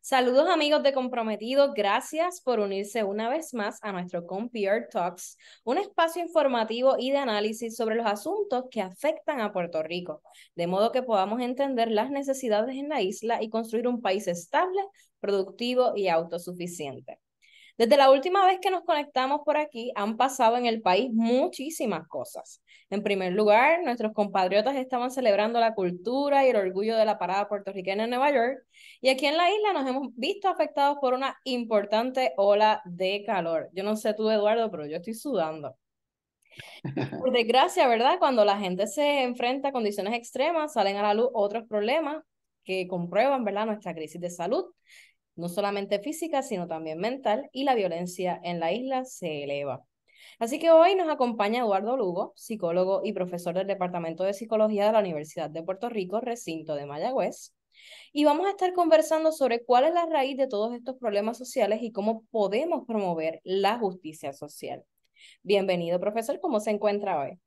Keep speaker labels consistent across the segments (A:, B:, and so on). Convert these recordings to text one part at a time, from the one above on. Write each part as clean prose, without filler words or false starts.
A: Saludos amigos de Comprometido, gracias por unirse una vez más a nuestro ComPR Talks, un espacio informativo y de análisis sobre los asuntos que afectan a Puerto Rico, de modo que podamos entender las necesidades en la isla y construir un país estable, productivo y autosuficiente. Desde la última vez que nos conectamos por aquí, han pasado en el país muchísimas cosas. En primer lugar, nuestros compatriotas estaban celebrando la cultura y el orgullo de la parada puertorriqueña en Nueva York, y aquí en la isla nos hemos visto afectados por una importante ola de calor. Yo no sé tú, Eduardo, pero yo estoy sudando. Por desgracia, ¿verdad? Cuando la gente se enfrenta a condiciones extremas, salen a la luz otros problemas que comprueban, ¿verdad?, nuestra crisis de salud, no solamente física, sino también mental, y la violencia en la isla se eleva. Así que hoy nos acompaña Eduardo Lugo, psicólogo y profesor del Departamento de Psicología de la Universidad de Puerto Rico, recinto de Mayagüez, y vamos a estar conversando sobre cuál es la raíz de todos estos problemas sociales y cómo podemos promover la justicia social. Bienvenido, profesor, ¿cómo se encuentra hoy?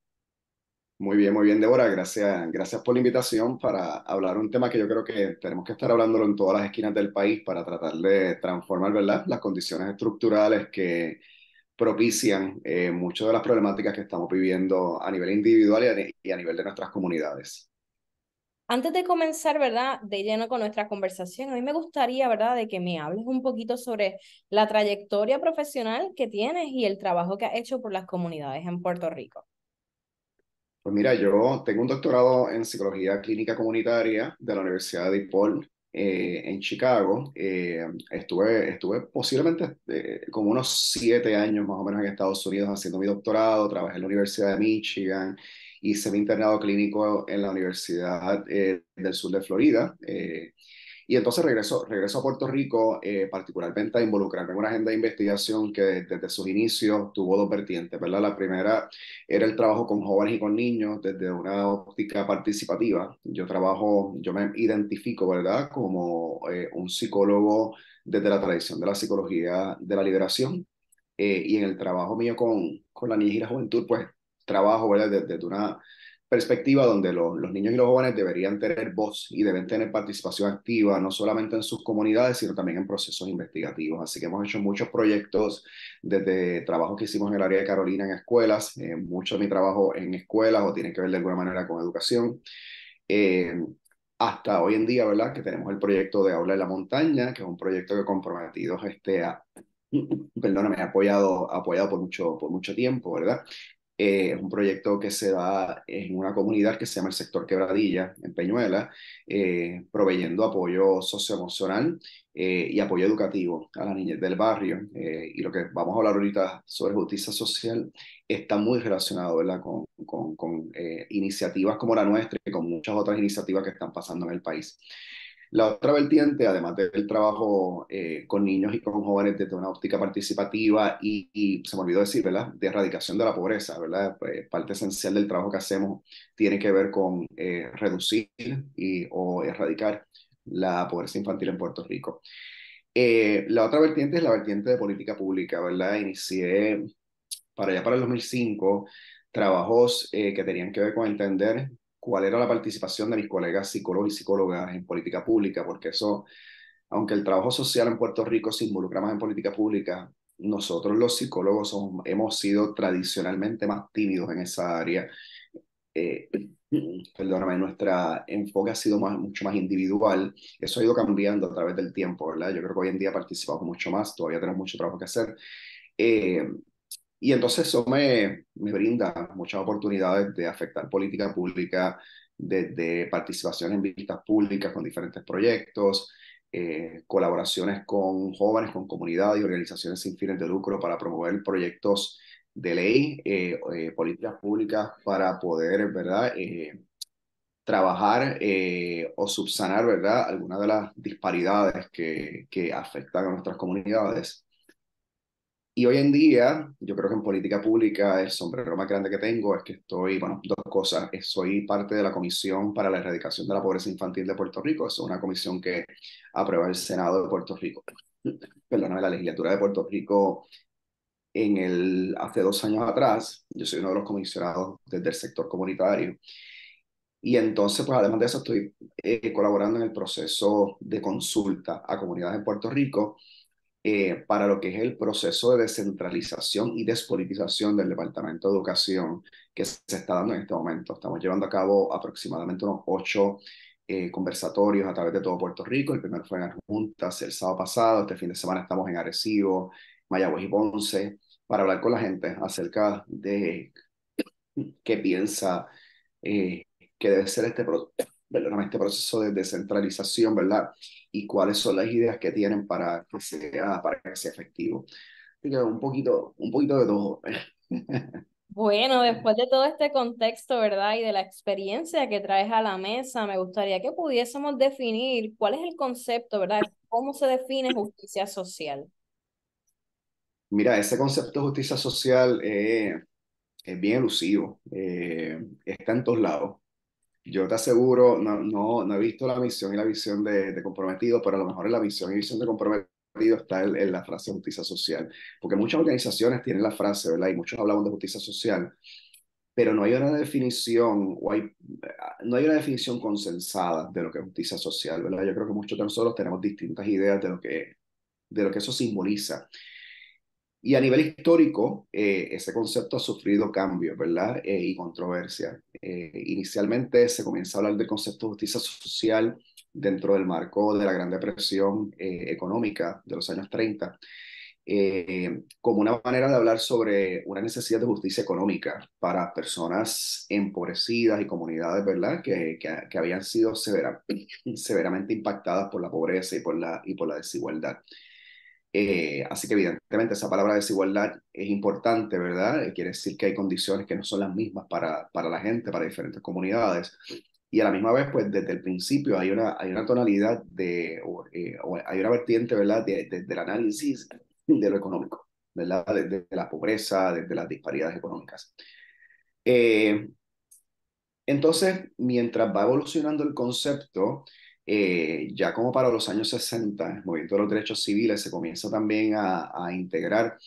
B: Muy bien, Débora. Gracias por la invitación para hablar un tema que yo creo que tenemos que estar hablándolo en todas las esquinas del país para tratar de transformar, ¿verdad?, las condiciones estructurales que propician muchas de las problemáticas que estamos viviendo a nivel individual y a nivel de nuestras comunidades.
A: Antes de comenzar, ¿verdad?, de lleno con nuestra conversación, a mí me gustaría, ¿verdad?, de que me hables un poquito sobre la trayectoria profesional que tienes y el trabajo que has hecho por las comunidades en Puerto Rico.
B: Pues mira, yo tengo un doctorado en psicología clínica comunitaria de la Universidad de DePaul en Chicago. Estuve posiblemente como unos 7 años más o menos en Estados Unidos haciendo mi doctorado. Trabajé en la Universidad de Michigan, hice mi internado clínico en la Universidad del Sur de Florida. Y entonces regreso a Puerto Rico, particularmente a involucrarme en una agenda de investigación que desde sus inicios tuvo dos vertientes, ¿verdad? La primera era el trabajo con jóvenes y con niños desde una óptica participativa. Yo me identifico, ¿verdad?, como un psicólogo desde la tradición de la psicología de la liberación. Y en el trabajo mío con la niñez y la juventud, pues trabajo, ¿verdad?, desde una perspectiva donde los niños y los jóvenes deberían tener voz y deben tener participación activa, no solamente en sus comunidades, sino también en procesos investigativos. Así que hemos hecho muchos proyectos, desde trabajos que hicimos en el área de Carolina en escuelas, mucho de mi trabajo en escuelas o tiene que ver de alguna manera con educación, eh, hasta hoy en día, ¿verdad?, que tenemos el proyecto de Aula en la Montaña, que es un proyecto que comprometidos perdóname, apoyado por mucho tiempo, ¿verdad? Es un proyecto que se da en una comunidad que se llama el sector Quebradilla, en Peñuela, proveyendo apoyo socioemocional y apoyo educativo a la niñez del barrio. Y lo que vamos a hablar ahorita sobre justicia social está muy relacionado, ¿verdad?, con iniciativas como la nuestra y con muchas otras iniciativas que están pasando en el país. La otra vertiente, además del trabajo con niños y con jóvenes desde una óptica participativa y se me olvidó decir, ¿verdad?, de erradicación de la pobreza, ¿verdad? Pues, parte esencial del trabajo que hacemos tiene que ver con reducir o erradicar la pobreza infantil en Puerto Rico. La otra vertiente es la vertiente de política pública, ¿verdad? Inicié para allá para el 2005 trabajos que tenían que ver con entender cuál era la participación de mis colegas psicólogos y psicólogas en política pública, porque eso, aunque el trabajo social en Puerto Rico se involucra más en política pública, nosotros los psicólogos hemos sido tradicionalmente más tímidos en esa área. Eh, Perdóname, nuestro enfoque ha sido mucho más individual. Eso ha ido cambiando a través del tiempo, ¿verdad? Yo creo que hoy en día participamos mucho más, todavía tenemos mucho trabajo que hacer. Eh, y entonces eso me brinda muchas oportunidades de afectar política pública, de participación en vistas públicas con diferentes proyectos, colaboraciones con jóvenes, con comunidades y organizaciones sin fines de lucro para promover proyectos de ley, políticas públicas para poder, ¿verdad?, trabajar o subsanar, ¿verdad?, algunas de las disparidades que afectan a nuestras comunidades. Y hoy en día, yo creo que en política pública el sombrero más grande que tengo es que estoy, bueno, dos cosas. Soy parte de la Comisión para la Erradicación de la Pobreza Infantil de Puerto Rico. Es una comisión que aprueba el Senado de Puerto Rico, perdóname, la legislatura de Puerto Rico hace 2 años atrás. Yo soy uno de los comisionados desde el sector comunitario. Y entonces, pues además de eso, estoy colaborando en el proceso de consulta a comunidades en Puerto Rico para lo que es el proceso de descentralización y despolitización del Departamento de Educación que se está dando en este momento. Estamos llevando a cabo aproximadamente unos 8 conversatorios a través de todo Puerto Rico. El primero fue en Adjuntas el sábado pasado. Este fin de semana estamos en Arecibo, Mayagüez y Ponce para hablar con la gente acerca de qué piensa eh, que debe ser perdóname, este proceso de descentralización, ¿verdad? Y cuáles son las ideas que tienen para que sea efectivo. Así que un poquito de todo.
A: Bueno, después de todo este contexto, ¿verdad? Y de la experiencia que traes a la mesa, me gustaría que pudiésemos definir cuál es el concepto, ¿verdad? ¿Cómo se define justicia social?
B: Mira, ese concepto de justicia social es bien elusivo, está en todos lados. Yo te aseguro, no he visto la misión y la visión de Comprometido, pero a lo mejor en la misión y visión de Comprometido está en la frase justicia social, porque muchas organizaciones tienen la frase, ¿verdad? Y muchos hablamos de justicia social, pero no hay una definición, no hay una definición consensada de lo que es justicia social, ¿verdad? Yo creo que muchos de nosotros tenemos distintas ideas de lo que eso simboliza. Y a nivel histórico, ese concepto ha sufrido cambios, ¿verdad? Y controversia. Inicialmente se comienza a hablar del concepto de justicia social dentro del marco de la Gran Depresión económica de los años 30, como una manera de hablar sobre una necesidad de justicia económica para personas empobrecidas y comunidades, ¿verdad? Que habían sido severamente impactadas por la pobreza y por la desigualdad. Así que evidentemente esa palabra desigualdad es importante, ¿verdad? Quiere decir que hay condiciones que no son las mismas para la gente, para diferentes comunidades. Y a la misma vez, pues desde el principio hay una tonalidad o hay una vertiente, ¿verdad? Del análisis de lo económico, ¿verdad? De la pobreza, de las disparidades económicas. Eh, entonces, mientras va evolucionando el concepto, ya como para los años 60, el movimiento de los derechos civiles se comienza también a integrar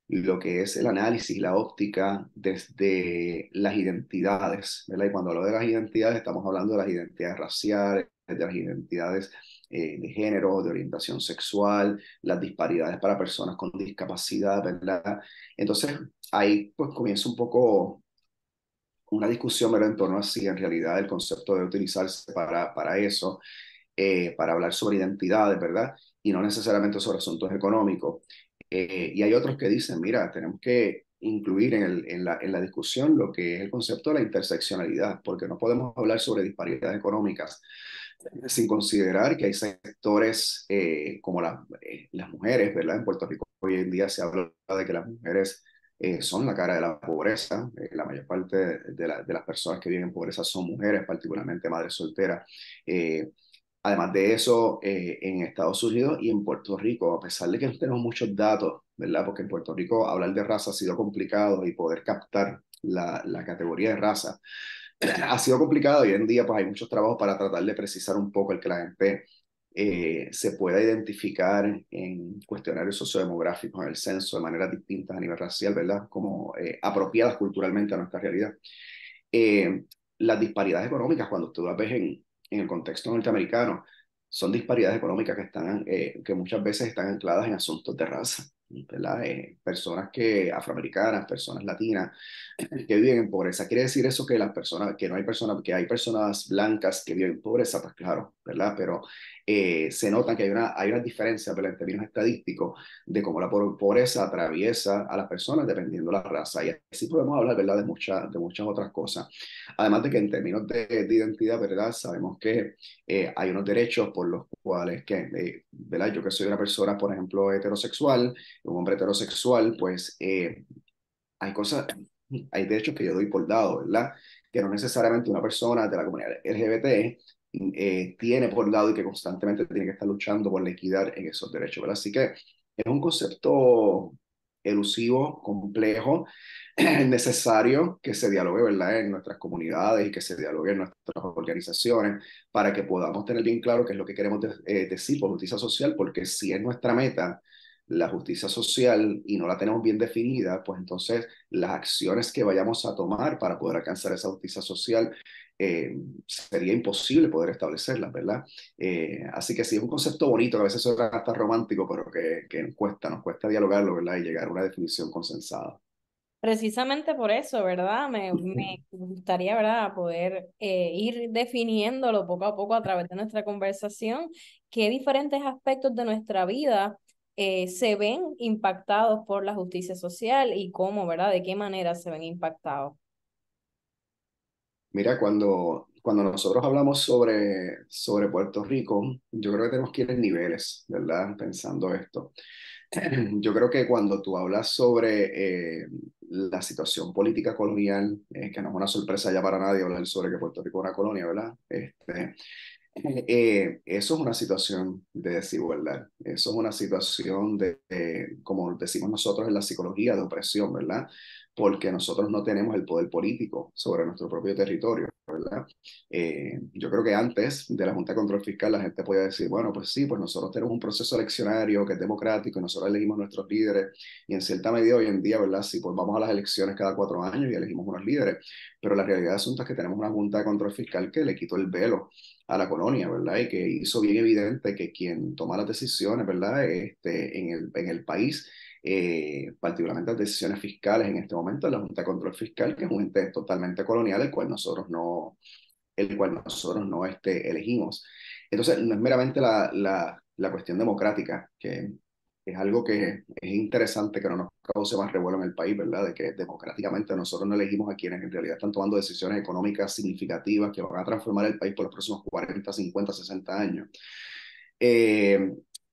B: lo que es el análisis, la óptica desde las identidades, ¿verdad? Y cuando hablo de las identidades, estamos hablando de las identidades raciales, de las identidades de género, de orientación sexual, las disparidades para personas con discapacidad, ¿verdad? Entonces, ahí pues comienza un poco una discusión, ¿verdad? En torno a si en realidad el concepto debe utilizarse para eso, para hablar sobre identidades, ¿verdad? Y no necesariamente sobre asuntos económicos. Y hay otros que dicen, mira, tenemos que incluir en la discusión lo que es el concepto de la interseccionalidad, porque no podemos hablar sobre disparidades económicas sin considerar que hay sectores como las mujeres, ¿verdad? En Puerto Rico hoy en día se habla de que las mujeres son la cara de la pobreza. La mayor parte de las personas que viven en pobreza son mujeres, particularmente madres solteras. Además de eso, en Estados Unidos y en Puerto Rico, a pesar de que no tenemos muchos datos, ¿verdad? Porque en Puerto Rico hablar de raza ha sido complicado y poder captar la categoría de raza ha sido complicado. Hoy en día pues hay muchos trabajos para tratar de precisar un poco el que la gente se pueda identificar en cuestionarios sociodemográficos, en el censo, de maneras distintas a nivel racial, ¿verdad? Como apropiadas culturalmente a nuestra realidad. Eh, las disparidades económicas, cuando tú las ves en el contexto norteamericano, son disparidades económicas que muchas veces están ancladas en asuntos de raza, ¿verdad? Personas afroamericanas, personas latinas, que viven en pobreza. ¿Quiere decir eso que las personas, que no hay personas, que hay personas blancas que viven en pobreza? Pues claro, ¿verdad? Pero se nota que hay una diferencia, ¿verdad? En términos estadísticos de cómo la pobreza atraviesa a las personas dependiendo de la raza. Y así podemos hablar, ¿verdad? De muchas otras cosas. Además de que en términos de identidad, ¿verdad? Sabemos que hay unos derechos por los cuales, ¿verdad? Yo que soy una persona, por ejemplo, heterosexual, un hombre heterosexual, pues hay cosas, hay derechos que yo doy por dado, ¿verdad? Que no necesariamente una persona de la comunidad LGBT tiene por dado y que constantemente tiene que estar luchando por la equidad en esos derechos, ¿verdad? Así que es un concepto elusivo, complejo, necesario que se dialogue, ¿verdad? En nuestras comunidades y que se dialogue en nuestras organizaciones para que podamos tener bien claro qué es lo que queremos decir por justicia social, porque si es nuestra meta, la justicia social y no la tenemos bien definida, pues entonces las acciones que vayamos a tomar para poder alcanzar esa justicia social sería imposible poder establecerlas, ¿verdad? Así que sí, es un concepto bonito, que a veces suena hasta romántico, pero que nos cuesta dialogarlo, ¿verdad? Y llegar a una definición consensada.
A: Precisamente por eso, ¿verdad? Me gustaría, ¿verdad?, poder ir definiéndolo poco a poco a través de nuestra conversación, qué diferentes aspectos de nuestra vida se ven impactados por la justicia social y cómo, ¿verdad? De qué manera se ven impactados.
B: Mira, cuando nosotros hablamos sobre Puerto Rico, yo creo que tenemos que ir en niveles, ¿verdad? Pensando esto. Yo creo que cuando tú hablas sobre la situación política colonial, que no es una sorpresa ya para nadie hablar sobre que Puerto Rico es una colonia, ¿verdad? Eso es una situación de desigualdad, eso es una situación como decimos nosotros en la psicología, de opresión, ¿verdad? Porque nosotros no tenemos el poder político sobre nuestro propio territorio, ¿verdad? Yo creo que antes de la Junta de Control Fiscal la gente podía decir, bueno, pues sí, pues nosotros tenemos un proceso eleccionario que es democrático y nosotros elegimos nuestros líderes y en cierta medida hoy en día, ¿verdad? Sí, pues vamos a las elecciones cada 4 años y elegimos unos líderes, pero la realidad del asunto es que tenemos una Junta de Control Fiscal que le quitó el velo a la colonia, ¿verdad? Y que hizo bien evidente que quien toma las decisiones, ¿verdad? En el país, particularmente las decisiones fiscales en este momento, es la Junta de Control Fiscal, que es un ente totalmente colonial, el cual nosotros no elegimos. Entonces, no es meramente la cuestión democrática, que es algo que es interesante que no nos cause más revuelo en el país, ¿verdad? De que democráticamente nosotros no elegimos a quienes en realidad están tomando decisiones económicas significativas que van a transformar el país por los próximos 40, 50, 60 años. Eh,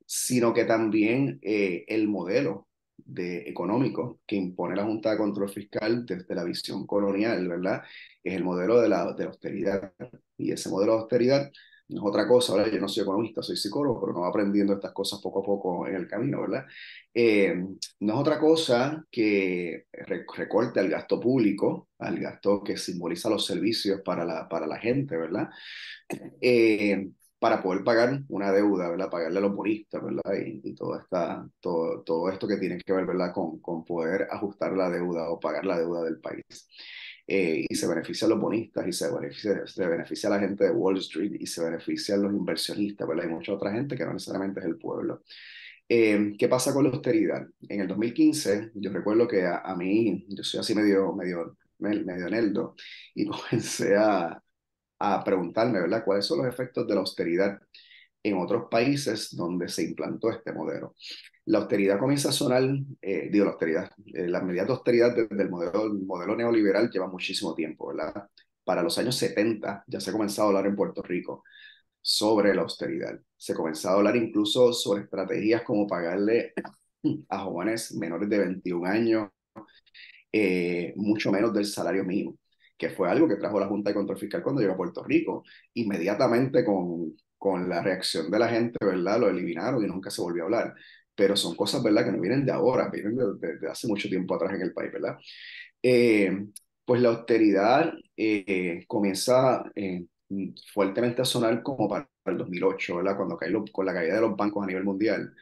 B: Sino que también el modelo económico que impone la Junta de Control Fiscal desde la visión colonial, ¿verdad? Es el modelo de la austeridad. Y ese modelo de austeridad no es otra cosa, ¿verdad? Yo no soy economista, soy psicólogo, pero no va aprendiendo estas cosas poco a poco en el camino, ¿verdad? Eh, no es otra cosa que recorte al gasto público, al gasto que simboliza los servicios para la gente, ¿verdad? eh, para poder pagar una deuda, ¿verdad? Pagarle a los bonistas, ¿verdad? Y todo esto que tiene que ver, ¿verdad? Con poder ajustar la deuda o pagar la deuda del país. Y se benefician los bonistas y se beneficia a la gente de Wall Street y se benefician los inversionistas, ¿verdad? Y mucha otra gente que no necesariamente es el pueblo. ¿Qué pasa con la austeridad? En el 2015, yo recuerdo que a mí, yo soy así medio neldo, y comencé a preguntarme, ¿verdad? ¿Cuáles son los efectos de la austeridad en otros países donde se implantó este modelo? La austeridad comienza a sonar, la austeridad, las medidas de austeridad desde el modelo neoliberal lleva muchísimo tiempo, ¿verdad? Para los años 70 ya se ha comenzado a hablar en Puerto Rico sobre la austeridad. Se comenzó a hablar incluso sobre estrategias como pagarle a jóvenes menores de 21 años mucho menos del salario mínimo, que fue algo que trajo la Junta de Control Fiscal cuando llegó a Puerto Rico. Inmediatamente con la reacción de la gente, ¿verdad? Lo eliminaron y nunca se volvió a hablar. Pero son cosas, ¿verdad? Que no vienen de ahora, vienen de hace mucho tiempo atrás en el país, ¿verdad? Eh, pues la austeridad comienza fuertemente a sonar como para el 2008, ¿verdad? Con la caída de los bancos a nivel mundial.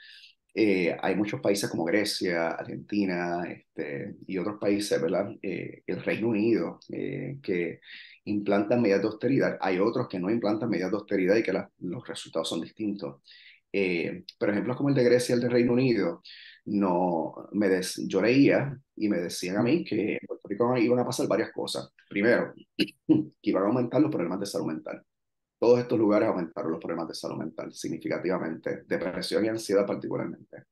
B: Hay muchos países como Grecia, Argentina, y otros países, ¿verdad? El Reino Unido, que implantan medidas de austeridad. Hay otros que no implantan medidas de austeridad y que los resultados son distintos. Pero ejemplos como el de Grecia y el de Reino Unido, no, yo leía y me decían a mí que en Puerto Rico iban a pasar varias cosas. Primero, que iban a aumentar los problemas de salud mental. Todos estos lugares aumentaron los problemas de salud mental significativamente, depresión y ansiedad particularmente.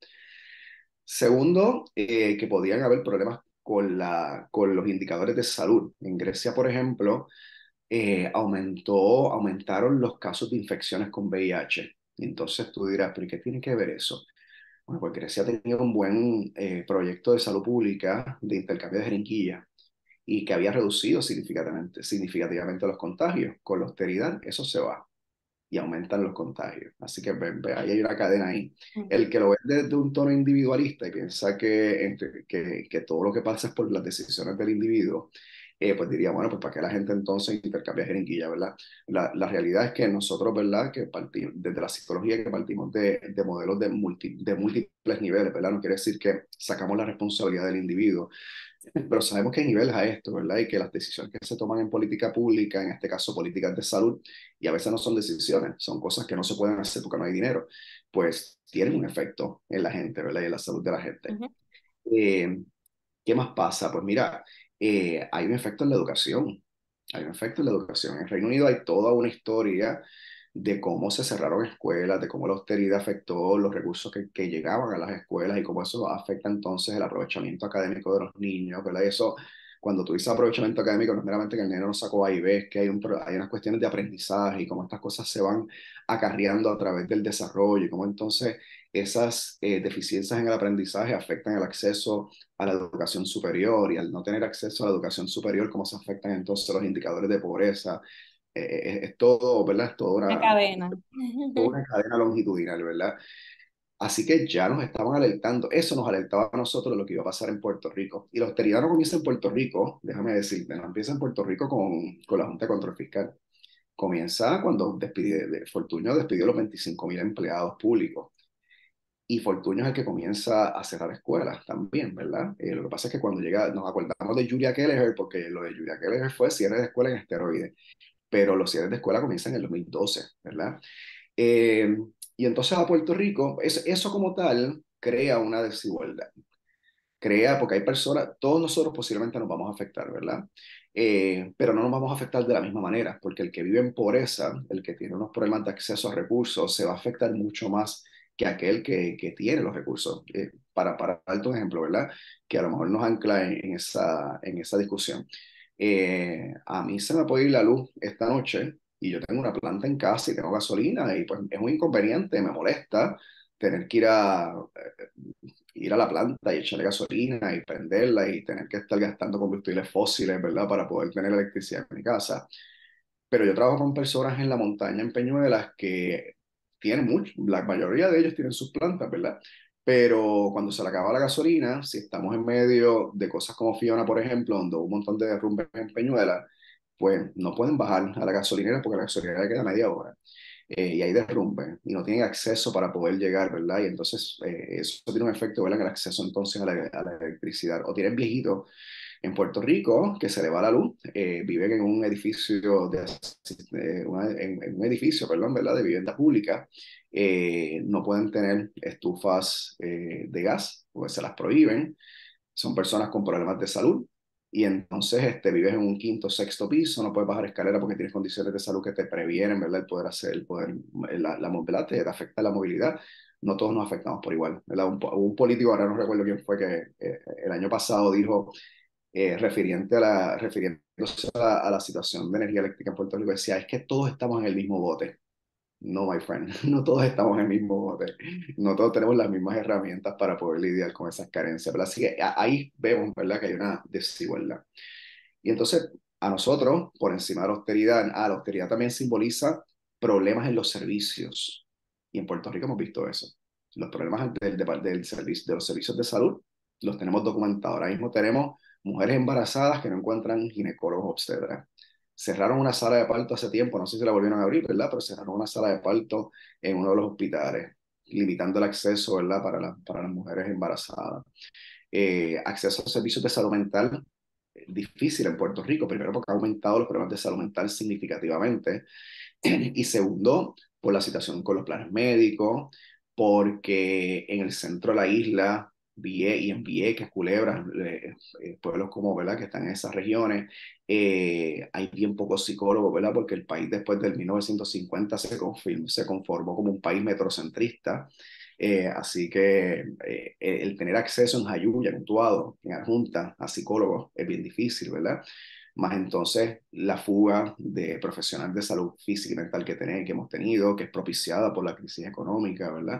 B: Segundo, que podían haber problemas con los indicadores de salud. En Grecia, por ejemplo, aumentaron los casos de infecciones con VIH. Entonces tú dirás, ¿pero qué tiene que ver eso? Bueno, pues Grecia tenía un buen proyecto de salud pública de intercambio de jeringuillas y que había reducido significativamente los contagios. Con la austeridad, eso se va y aumentan los contagios. Así que ahí hay una cadena ahí. El que lo ve desde un tono individualista y piensa que todo lo que pasa es por las decisiones del individuo, pues diría, bueno, pues ¿para qué la gente entonces intercambia jeringuilla, verdad? La realidad es que nosotros, ¿verdad? Que partimos, desde la psicología, que partimos de modelos de múltiples niveles, ¿verdad? No quiere decir que sacamos la responsabilidad del individuo, pero sabemos que hay niveles a esto, ¿verdad? Y que las decisiones que se toman en política pública, en este caso políticas de salud, y a veces no son decisiones, son cosas que no se pueden hacer porque no hay dinero, pues tienen un efecto en la gente, ¿verdad? Y en la salud de la gente.
A: Ujú.
B: Eh, ¿Qué más pasa? Pues mira, hay un efecto en la educación. Hay un efecto en la educación. En Reino Unido hay toda una historia de cómo se cerraron escuelas, de cómo la austeridad afectó los recursos que llegaban a las escuelas y cómo eso afecta entonces el aprovechamiento académico de los niños, ¿verdad? Y eso, cuando tú dices aprovechamiento académico, no es meramente que el niño no sacó A y B, es que hay unas cuestiones de aprendizaje y cómo estas cosas se van acarreando a través del desarrollo y cómo entonces esas deficiencias en el aprendizaje afectan el acceso a la educación superior y al no tener acceso a la educación superior, cómo se afectan entonces los indicadores de pobreza. Es todo, ¿verdad? Es
A: Una cadena.
B: toda una cadena longitudinal, ¿verdad? Así que ya nos estaban alertando, eso nos alertaba a nosotros de lo que iba a pasar en Puerto Rico. Y la austeridad no comienza en Puerto Rico, déjame decirte, no empieza en Puerto Rico con la Junta de Control Fiscal. Comienza cuando Fortuño despidió los 25.000 empleados públicos. Y Fortuño es el que comienza a cerrar escuelas también, ¿verdad? Lo que pasa es que cuando llega, nos acordamos de Julia Kelleher, porque lo de Julia Kelleher fue cierre de escuela en esteroides, pero los cierres de escuela comienzan en el 2012, ¿verdad? Eh, y entonces a Puerto Rico, eso como tal crea una desigualdad. Crea, porque hay personas, todos nosotros posiblemente nos vamos a afectar, ¿verdad? Pero no nos vamos a afectar de la misma manera, porque el que vive en pobreza, el que tiene unos problemas de acceso a recursos, se va a afectar mucho más que aquel que tiene los recursos. Para darte un ejemplo, ¿verdad? Que a lo mejor nos ancla en esa discusión. A mí se me puede ir la luz esta noche y yo tengo una planta en casa y tengo gasolina y pues es un inconveniente, me molesta tener que ir a la planta y echarle gasolina y prenderla y tener que estar gastando combustibles fósiles, ¿verdad? Para poder tener electricidad en mi casa. Pero yo trabajo con personas en la montaña, en Peñuelas, que tienen mucho, la mayoría de ellos tienen sus plantas, ¿verdad? Pero cuando se le acaba la gasolina, si estamos en medio de cosas como Fiona, por ejemplo, donde hubo un montón de derrumbes en Peñuelas, pues no pueden bajar a la gasolinera porque la gasolinera queda media hora y hay derrumbe y no tienen acceso para poder llegar, ¿verdad? Y entonces eso tiene un efecto, ¿verdad? En el acceso entonces a la electricidad. O tienen viejitos en Puerto Rico que se le va la luz, viven en un edificio en un edificio, perdón, ¿verdad? De vivienda pública, no pueden tener estufas de gas porque se las prohíben, son personas con problemas de salud y entonces vives en un quinto, sexto piso, no puedes bajar escalera porque tienes condiciones de salud que te previenen, ¿verdad? El poder hacer, la movilidad te afecta la movilidad. No todos nos afectamos por igual, ¿verdad? Un político, ahora no recuerdo quién fue, que el año pasado dijo, refiriéndose a la situación de energía eléctrica en Puerto Rico, decía, es que todos estamos en el mismo bote. No, my friend, no todos estamos en el mismo bote, no todos tenemos las mismas herramientas para poder lidiar con esas carencias, ¿verdad? Así que ahí vemos, ¿verdad?, que hay una desigualdad. Y entonces, a nosotros, por encima de la austeridad también simboliza problemas en los servicios. Y en Puerto Rico hemos visto eso. Los problemas de los servicios de salud los tenemos documentados. Ahora mismo tenemos mujeres embarazadas que no encuentran ginecólogos obstetras. Cerraron una sala de parto hace tiempo, no sé si la volvieron a abrir, ¿verdad? Pero cerraron una sala de parto en uno de los hospitales, limitando el acceso, ¿verdad? Para las mujeres embarazadas. Acceso a servicios de salud mental difícil en Puerto Rico, primero porque ha aumentado los problemas de salud mental significativamente y segundo por la situación con los planes médicos, porque en el centro de la isla, y en Vieques, Culebras, pueblos como, ¿verdad?, que están en esas regiones, hay bien pocos psicólogos, ¿verdad?, porque el país después del 1950 se conformó como un país metrocentrista. Así que el tener acceso en Jayuya, en Utuado, en Adjunta, a psicólogos es bien difícil, ¿verdad? Más entonces la fuga de profesionales de salud física y mental que hemos tenido, que es propiciada por la crisis económica, ¿verdad?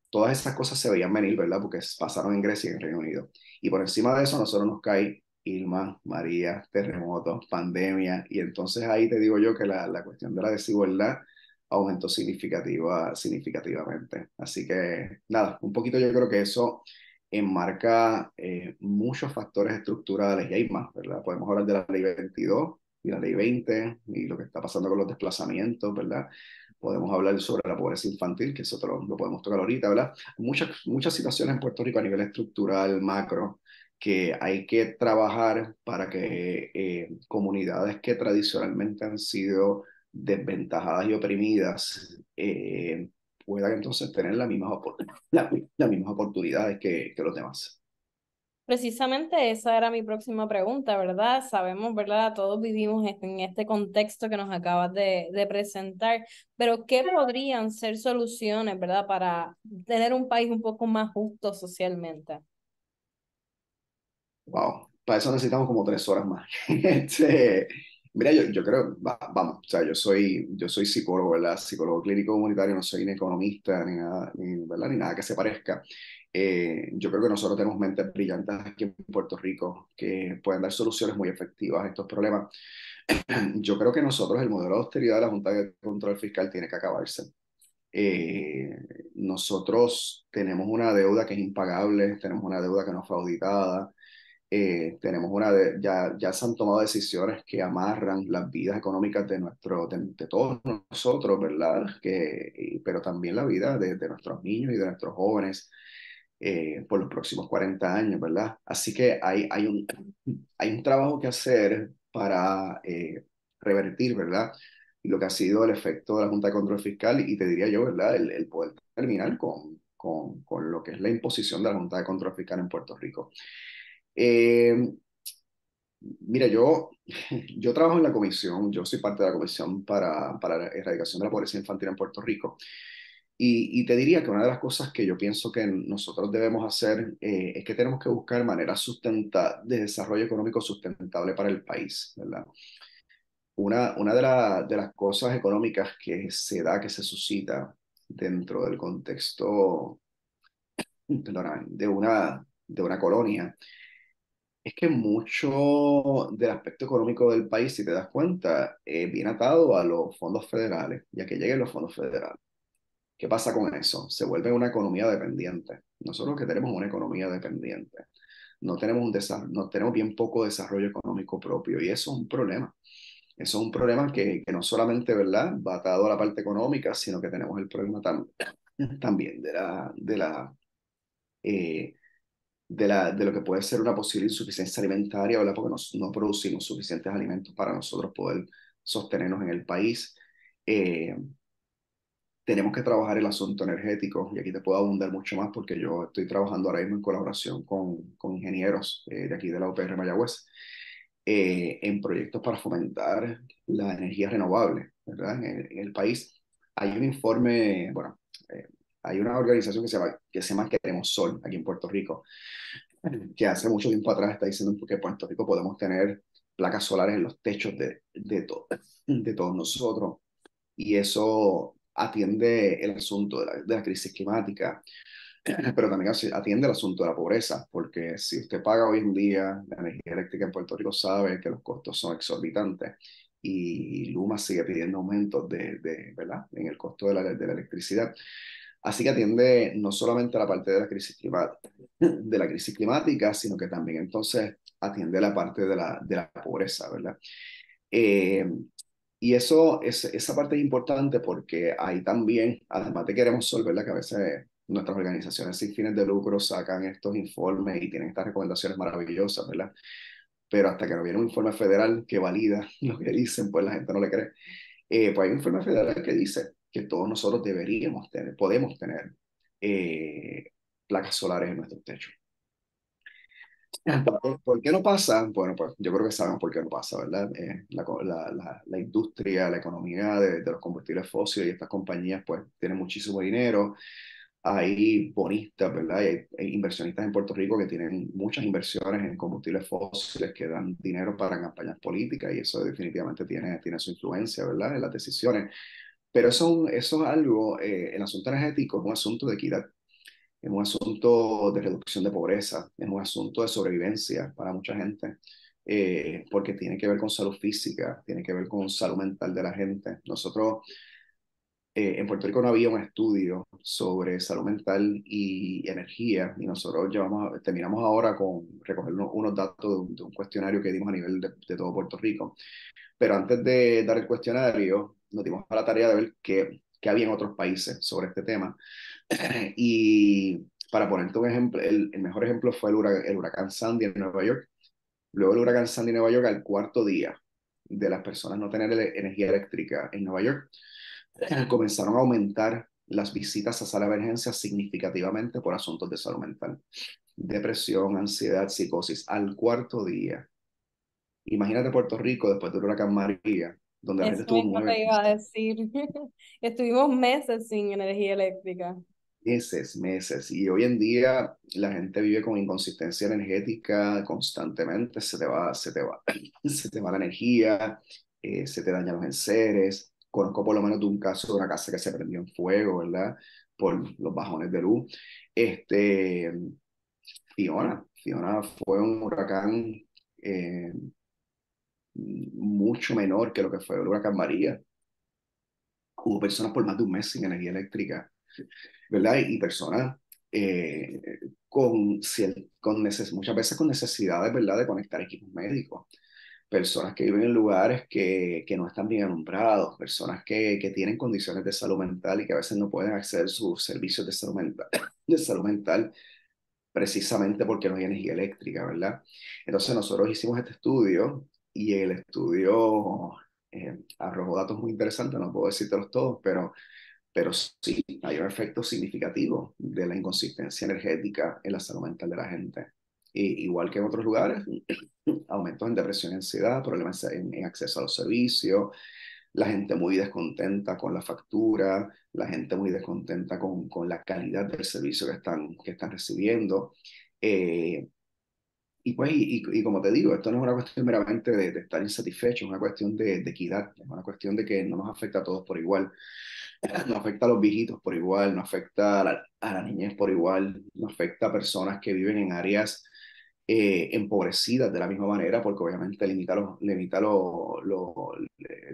B: Todas esas cosas se veían venir, ¿verdad? Porque pasaron en Grecia y en Reino Unido. Y por encima de eso, a nosotros nos cae Irma, María, terremotos, pandemia, y entonces ahí te digo yo que la cuestión de la desigualdad aumentó significativamente. Así que nada, un poquito yo creo que eso enmarca muchos factores estructurales y hay más, ¿verdad? Podemos hablar de la ley 22 y la ley 20 y lo que está pasando con los desplazamientos, ¿verdad? Podemos hablar sobre la pobreza infantil, que eso lo podemos tocar ahorita, ¿verdad? Muchas situaciones en Puerto Rico a nivel estructural, macro, que hay que trabajar para que comunidades que tradicionalmente han sido desventajadas y oprimidas puedan entonces tener las mismas oportunidades que los demás.
A: Precisamente esa era mi próxima pregunta, ¿verdad? Sabemos, ¿verdad? Todos vivimos en este contexto que nos acabas de presentar, pero ¿qué podrían ser soluciones, ¿verdad? Para tener un país un poco más justo socialmente.
B: Wow, para eso necesitamos como 3 horas más. Mira, yo creo, vamos, o sea, yo soy psicólogo, ¿verdad? Psicólogo clínico comunitario, no soy ni economista, ni nada, ¿verdad? Ni nada que se parezca. Yo creo que nosotros tenemos mentes brillantes aquí en Puerto Rico que pueden dar soluciones muy efectivas a estos problemas. Yo creo que nosotros, el modelo de austeridad de la Junta de Control Fiscal tiene que acabarse. Eh, Nosotros tenemos una deuda que es impagable, tenemos una deuda que no fue auditada, tenemos ya se han tomado decisiones que amarran las vidas económicas de todos nosotros, ¿verdad? Pero también la vida de nuestros niños y de nuestros jóvenes por los próximos 40 años, ¿verdad? Así que hay un trabajo que hacer para revertir, ¿verdad? Lo que ha sido el efecto de la Junta de Control Fiscal y te diría yo, ¿verdad? El poder terminar con lo que es la imposición de la Junta de Control Fiscal en Puerto Rico. Eh, Mira, yo trabajo en la comisión, yo soy parte de la comisión para la erradicación de la pobreza infantil en Puerto Rico. Y te diría que una de las cosas que yo pienso que nosotros debemos hacer es que tenemos que buscar maneras de desarrollo económico sustentable para el país, ¿verdad? Una de las cosas económicas que que se suscita dentro del contexto, perdona, de una colonia es que mucho del aspecto económico del país, si te das cuenta, viene atado a los fondos federales, ya que lleguen los fondos federales. ¿Qué pasa con eso? Se vuelve una economía dependiente. Nosotros que tenemos una economía dependiente, no tenemos bien poco desarrollo económico propio y eso es un problema. Eso es un problema que no solamente, ¿verdad?, va atado a la parte económica, sino que tenemos el problema también eh, de lo que puede ser una posible insuficiencia alimentaria, ¿verdad? Porque no producimos suficientes alimentos para nosotros poder sostenernos en el país. Eh, Tenemos que trabajar el asunto energético y aquí te puedo abundar mucho más porque yo estoy trabajando ahora mismo en colaboración con ingenieros de aquí de la UPR Mayagüez en proyectos para fomentar la energía renovable, ¿verdad? En el país hay un informe, bueno, hay una organización que se llama Queremos Sol aquí en Puerto Rico que hace mucho tiempo atrás está diciendo que en Puerto Rico podemos tener placas solares en los techos de todos nosotros. Y eso atiende el asunto de la crisis climática, pero también atiende el asunto de la pobreza, porque si usted paga hoy en día la energía eléctrica en Puerto Rico, sabe que los costos son exorbitantes y Luma sigue pidiendo aumentos ¿verdad?, en el costo de la electricidad. Así que atiende no solamente a la parte de la crisis climática, sino que también entonces atiende la parte de la pobreza, ¿verdad? Eh, y esa parte es importante porque ahí también, además de Queremos Sol, ¿verdad?, que a veces nuestras organizaciones sin fines de lucro sacan estos informes y tienen estas recomendaciones maravillosas, ¿verdad? Pero hasta que no viene un informe federal que valida lo que dicen, pues la gente no le cree. Pues hay un informe federal que dice que todos nosotros podemos tener eh, placas solares en nuestros techos. ¿Por qué no pasa? Bueno, pues yo creo que sabemos por qué no pasa, ¿verdad? La industria, la economía de los combustibles fósiles y estas compañías pues tienen muchísimo dinero. Hay bonistas, ¿verdad? Hay inversionistas en Puerto Rico que tienen muchas inversiones en combustibles fósiles que dan dinero para campañas políticas y eso definitivamente tiene su influencia, ¿verdad?, en las decisiones. Pero eso es algo, el asunto energético es un asunto de equidad, es un asunto de reducción de pobreza, es un asunto de sobrevivencia para mucha gente, porque tiene que ver con salud física, tiene que ver con salud mental de la gente. Nosotros en Puerto Rico no había un estudio sobre salud mental y energía, y nosotros terminamos ahora con recoger unos datos de un cuestionario que dimos a nivel de todo Puerto Rico. Pero antes de dar el cuestionario, nos dimos a la tarea de ver qué había en otros países sobre este tema. Y para ponerte un ejemplo, el mejor ejemplo fue el huracán Sandy en Nueva York. Luego el huracán Sandy en Nueva York, al cuarto día de las personas no tener energía eléctrica en Nueva York, comenzaron a aumentar las visitas a sala de emergencia significativamente por asuntos de salud mental. Depresión, ansiedad, psicosis, al cuarto día. Imagínate Puerto Rico después del huracán María, donde la gente
A: Eso
B: estuvo
A: mismo te
B: 9
A: iba a decir. Estuvimos meses sin energía eléctrica.
B: meses. Y hoy en día la gente vive con inconsistencia energética constantemente. Se te va la energía, se te dañan los enseres. Conozco por lo menos de un caso de una casa que se prendió en fuego, ¿verdad? Por los bajones de luz. Este, Fiona fue un huracán eh, mucho menor que lo que fue el huracán María. Hubo personas por más de un mes sin energía eléctrica, ¿verdad? Y personas eh, muchas veces con necesidades, ¿verdad?, de conectar equipos médicos. Personas que viven en lugares que no están bien alumbrados, personas que tienen condiciones de salud mental y que a veces no pueden acceder a sus servicios de salud mental, de salud mental precisamente porque no hay energía eléctrica, ¿verdad? Entonces nosotros hicimos este estudio y el estudio arrojó datos muy interesantes, no puedo decírtelos todos, pero sí, hay un efecto significativo de la inconsistencia energética en la salud mental de la gente. Igual que en otros lugares, aumentos en depresión y ansiedad, problemas en acceso a los servicios, la gente muy descontenta con la factura, la gente muy descontenta con la calidad del servicio que están recibiendo. Eh, y como te digo, esto no es una cuestión meramente de estar insatisfecho, es una cuestión de equidad, es una cuestión de que no nos afecta a todos por igual, no afecta a los viejitos por igual, no afecta a la niñez por igual, no afecta a personas que viven en áreas empobrecidas de la misma manera, porque obviamente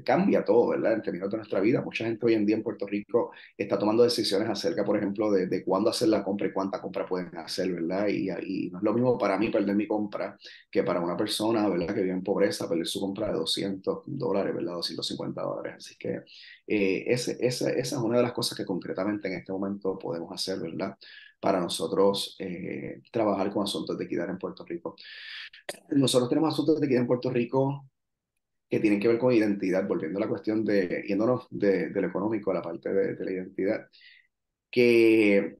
B: cambia todo, ¿verdad? En términos de nuestra vida. Mucha gente hoy en día en Puerto Rico está tomando decisiones acerca, por ejemplo, de cuándo hacer la compra y cuánta compra pueden hacer, ¿verdad? Y no es lo mismo para mí perder mi compra que para una persona, ¿verdad?, que vive en pobreza, perder su compra de $200, ¿verdad? $250. Así que esa es una de las cosas que concretamente en este momento podemos hacer, ¿verdad?, para nosotros trabajar con asuntos de equidad en Puerto Rico. Nosotros tenemos asuntos de equidad en Puerto Rico que tienen que ver con identidad, volviendo a la cuestión yéndonos de lo económico a la parte de la identidad, que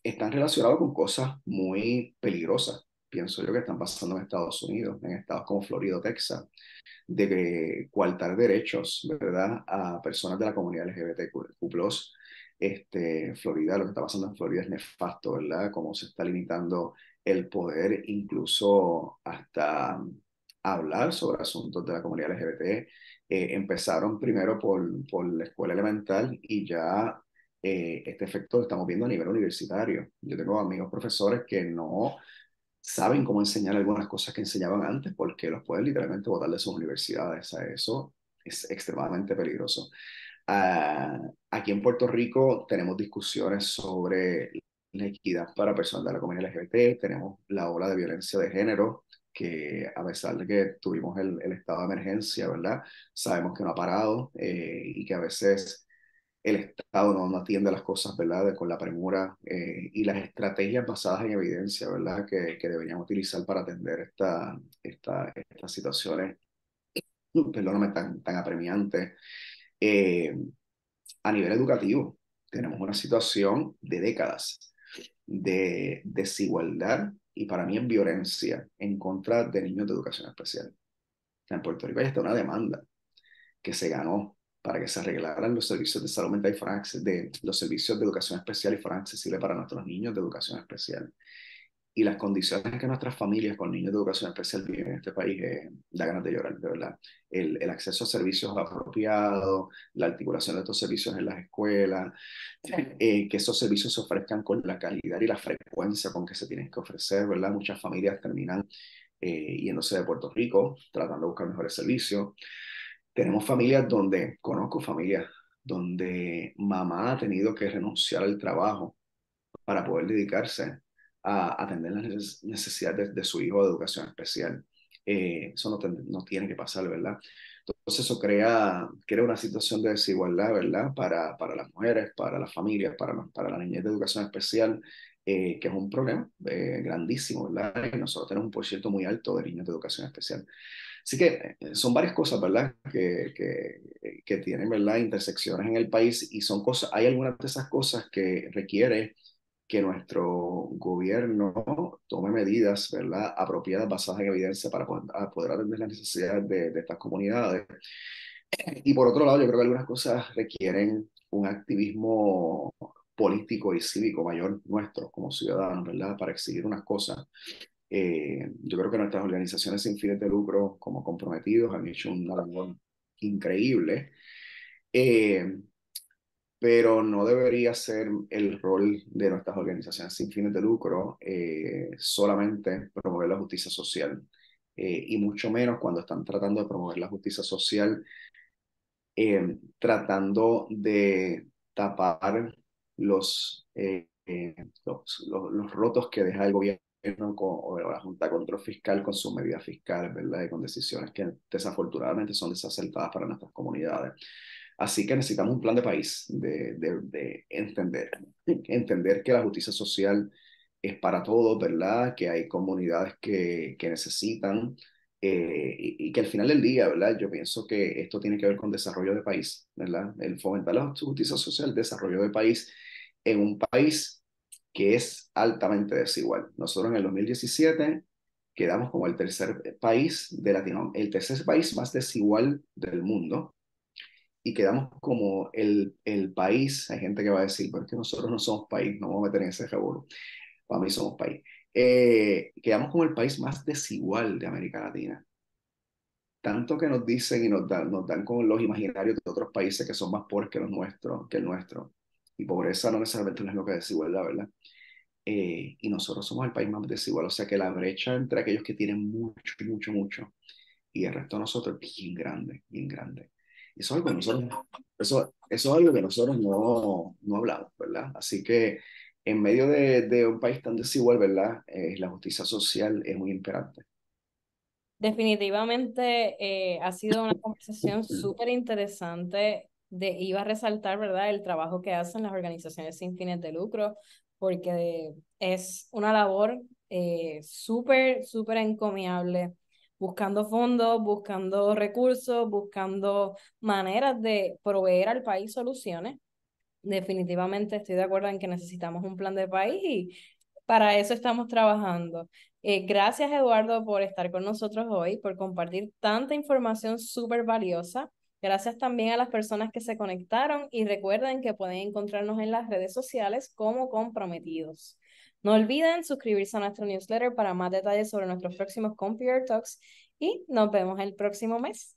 B: están relacionados con cosas muy peligrosas. Pienso yo que están pasando en Estados Unidos, en estados como Florida o Texas, de coartar derechos, ¿verdad?, a personas de la comunidad LGBTQ+. Florida, lo que está pasando en Florida es nefasto, ¿verdad? Cómo se está limitando el poder, incluso hasta hablar sobre asuntos de la comunidad LGBT. Empezaron primero por la escuela elemental y ya este efecto lo estamos viendo a nivel universitario. Yo tengo amigos profesores que no saben cómo enseñar algunas cosas que enseñaban antes porque los pueden literalmente botar de sus universidades. O sea, eso es extremadamente peligroso. Aquí en Puerto Rico tenemos discusiones sobre la equidad para personas de la comunidad LGBT, tenemos la ola de violencia de género, que a pesar de que tuvimos el estado de emergencia, ¿verdad? Sabemos que no ha parado y que a veces el Estado no atiende las cosas, ¿verdad?, con la premura y las estrategias basadas en evidencia, ¿verdad?, que deberían utilizar para atender estas situaciones, perdóname, tan apremiantes. Eh, a nivel educativo, tenemos una situación de décadas de desigualdad y para mí en violencia en contra de niños de educación especial. En Puerto Rico hay hasta una demanda que se ganó para que se arreglaran los servicios de salud mental y de los servicios de educación especial y fueran accesibles para nuestros niños de educación especial. Y las condiciones que nuestras familias con niños de educación especial viven en este país da ganas de llorar, de verdad. El acceso a servicios apropiados, la articulación de estos servicios en las escuelas, que esos servicios se ofrezcan con la calidad y la frecuencia con que se tienen que ofrecer, ¿verdad? Muchas familias terminan yéndose de Puerto Rico, tratando de buscar mejores servicios. Tenemos familias conozco familias donde mamá ha tenido que renunciar al trabajo para poder dedicarse a atender las necesidades de su hijo de educación especial. Eso no tiene que pasar, ¿verdad? Entonces eso crea una situación de desigualdad, ¿verdad? Para las mujeres, para las familias, para la niñez de educación especial, que es un problema grandísimo, ¿verdad? Y nosotros tenemos un porcentaje muy alto de niños de educación especial. Así que son varias cosas, ¿verdad? Que tienen, ¿verdad? Intersecciones en el país y son cosas, hay algunas de esas cosas que requiere que nuestro gobierno tome medidas, ¿verdad? Apropiadas, basadas en evidencia para poder atender las necesidades de estas comunidades. Y por otro lado, yo creo que algunas cosas requieren un activismo político y cívico mayor nuestro como ciudadanos, ¿verdad? Para exigir unas cosas. Yo creo que nuestras organizaciones sin fines de lucro, como comprometidos, han hecho una labor increíble, eh, pero no debería ser el rol de nuestras organizaciones sin fines de lucro solamente promover la justicia social, y mucho menos cuando están tratando de promover la justicia social, tratando de tapar los rotos que deja el gobierno o la Junta de Control Fiscal con sus medidas fiscales, ¿verdad? Y con decisiones que desafortunadamente son desacertadas para nuestras comunidades. Así que necesitamos un plan de país, de entender que la justicia social es para todos, ¿verdad? Que hay comunidades que necesitan, y que al final del día, ¿verdad? Yo pienso que esto tiene que ver con desarrollo de país, ¿verdad? El fomentar la justicia social, desarrollo de país en un país que es altamente desigual. Nosotros en el 2017 quedamos como el tercer país de Latinoamérica, el tercer país más desigual del mundo, y quedamos como el país, hay gente que va a decir, pero es que nosotros no somos país, no vamos a meter en ese revuelo, para mí somos país. Quedamos como el país más desigual de América Latina. Tanto que nos dicen y nos dan con los imaginarios de otros países que son más pobres que los nuestros, que el nuestro. Y pobreza no necesariamente es lo que es desigualdad, ¿verdad? Y nosotros somos el país más desigual, o sea que la brecha entre aquellos que tienen mucho, mucho, mucho y el resto de nosotros es bien grande, bien grande. Y eso es algo que nosotros no hablamos, ¿verdad? Así que en medio de un país tan desigual, ¿verdad? La justicia social es muy imperante.
A: Definitivamente ha sido una conversación súper interesante. Iba a resaltar, ¿verdad?, el trabajo que hacen las organizaciones sin fines de lucro, porque es una labor súper, súper encomiable, buscando fondos, buscando recursos, buscando maneras de proveer al país soluciones. Definitivamente estoy de acuerdo en que necesitamos un plan de país y para eso estamos trabajando. Gracias, Eduardo, por estar con nosotros hoy, por compartir tanta información súper valiosa. Gracias también a las personas que se conectaron y recuerden que pueden encontrarnos en las redes sociales como Comprometidos. No olviden suscribirse a nuestro newsletter para más detalles sobre nuestros próximos Computer Talks y nos vemos el próximo mes.